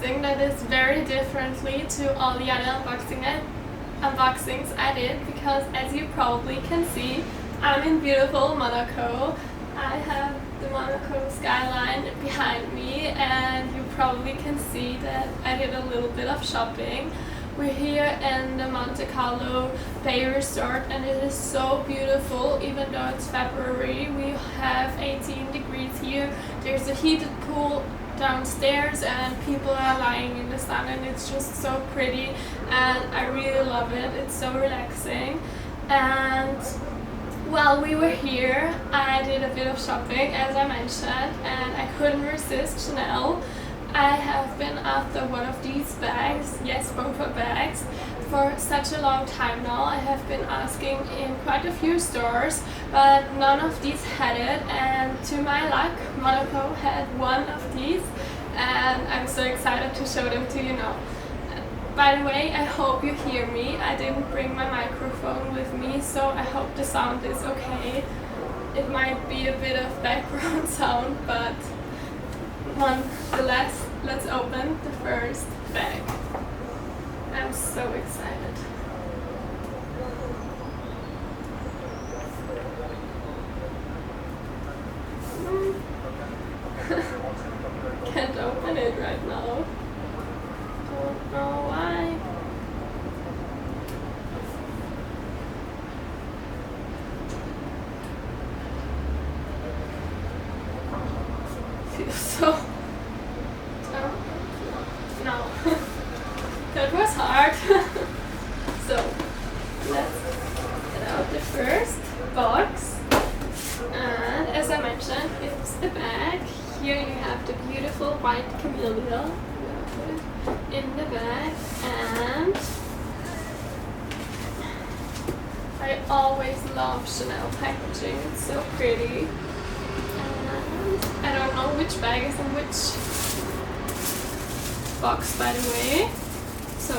unboxing that is very differently to all the other unboxings I did, because as you probably can see, I'm in beautiful Monaco. I have the Monaco skyline behind me, and you probably can see that I did a little bit of shopping. We're here in the Monte Carlo Bay Resort, and it is so beautiful. Even though it's February, we have 18 degrees here. There's a heated pool downstairs and people are lying in the sun, and it's just so pretty and I really love it. It's so relaxing. And while we were here, I did a bit of shopping, as I mentioned, and I couldn't resist Chanel. I have been after one of these bags, yes, both are bags, for such a long time now. I have been asking in quite a few stores, but none of these had it, and to my luck, Monaco had one of these, and I'm so excited to show them to you now. By the way, I hope you hear me. I didn't bring my microphone with me, so I hope the sound is okay. It might be a bit of background sound, but nonetheless, let's open the first bag. I'm so excited. Can't open it right now. Don't know why. Feels so... no. That was hard. So, let's get out the first box. And as I mentioned, it's the bag. Here you have the beautiful white camellia. I'm gonna put it in the bag. And I always love Chanel packaging. It's so pretty. And I don't know which bag is in which box, by the way. So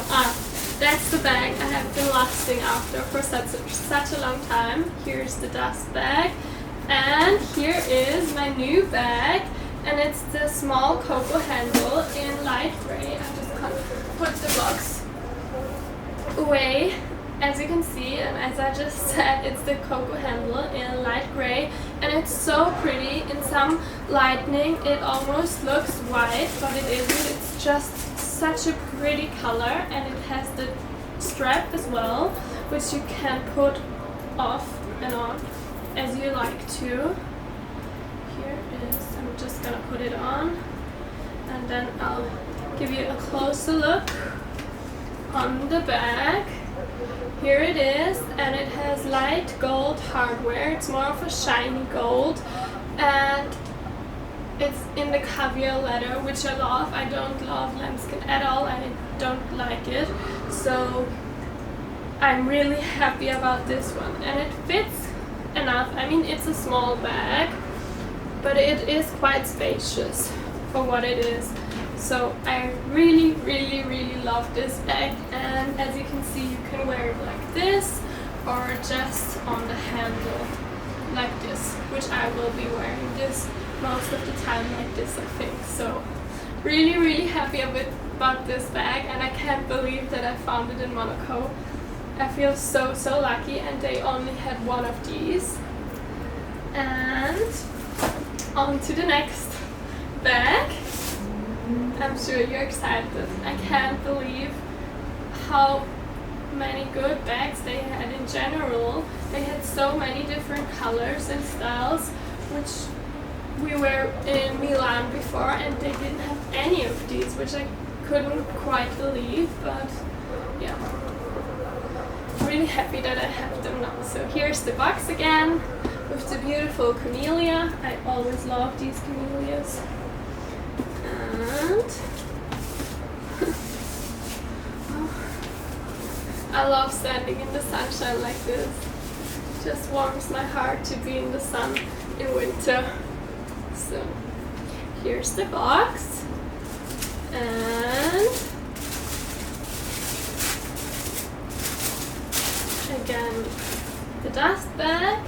that's the bag I have been lusting after for such a long time. Here's the dust bag, and here is my new bag, and it's the small Coco handle in light gray. I'm just gonna put the box away. As you can see, and as I just said, it's the Coco handle in light gray, and it's so pretty. In some lighting it almost looks white, but it isn't. It's just such a pretty color, and it has the strap as well, which you can put off and on as you like to. Here it is. I'm just gonna put it on, and then I'll give you a closer look on the bag. Here it is, and it has light gold hardware. It's more of a shiny gold, and it's in the caviar leather, which I love. I don't love lambskin at all. I don't like it. So I'm really happy about this one, and it fits enough. I mean, it's a small bag, but it is quite spacious for what it is. So I really love this bag, and as you can see, you can wear it like this or just on the handle like this, which I will be wearing this most of the time like this, I think. So really happy about this bag, and I can't believe that I found it in Monaco. I feel so lucky, and they only had one of these. And on to the next bag. I'm sure you're excited. I can't believe how many good bags they had in general. They had so many different colors and styles, which we were in Milan before, and they didn't have any of these, which I couldn't quite believe, but yeah. Really happy that I have them now. So here's the box again with the beautiful camellia. I always love these camellias. And I love standing in the sunshine like this. It just warms my heart to be in the sun in winter. So here's the box, and again the dust bag,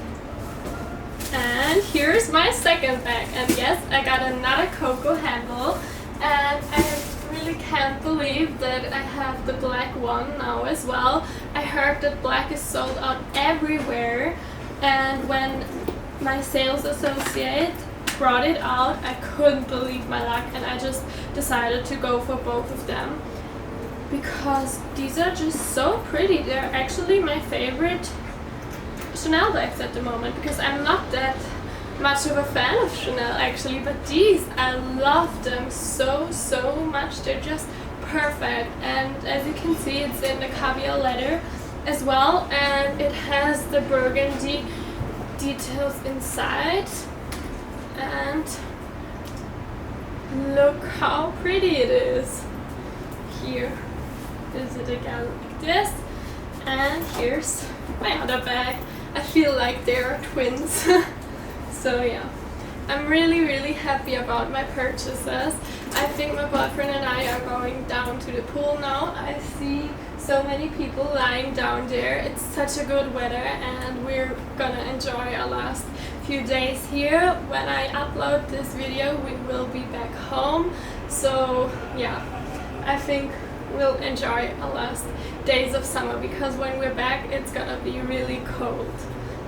and here's my second bag. And yes, I got another Coco handle, and I really can't believe that I have the black one now as well. I heard that black is sold out everywhere, and when my sales associate brought it out, I couldn't believe my luck, and I just decided to go for both of them because these are just so pretty. They're actually my favorite Chanel bags at the moment, because I'm not that much of a fan of Chanel actually, but these, I love them so much. They're just perfect, and as you can see, it's in the caviar leather as well, and it has the burgundy details inside, and look how pretty it is. Here is it again like this, and here's my other bag. I feel like they are twins. So yeah, I'm really happy about my purchases. I think my boyfriend and I are going down to the pool now. I see so many people lying down there. It's such a good weather, and we're gonna enjoy our last few days here. When I upload this video, we will be back home. So yeah, I think we'll enjoy our last days of summer, because when we're back it's gonna be really cold.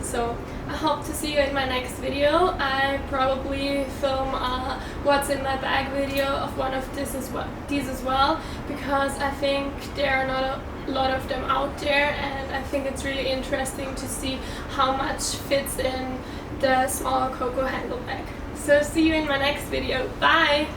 So I hope to see you in my next video. I probably film a what's in my bag video of one of these as well, because I think there are not a lot of them out there, and I think it's really interesting to see how much fits in the small Coco Handle Bag. So see you in my next video. Bye!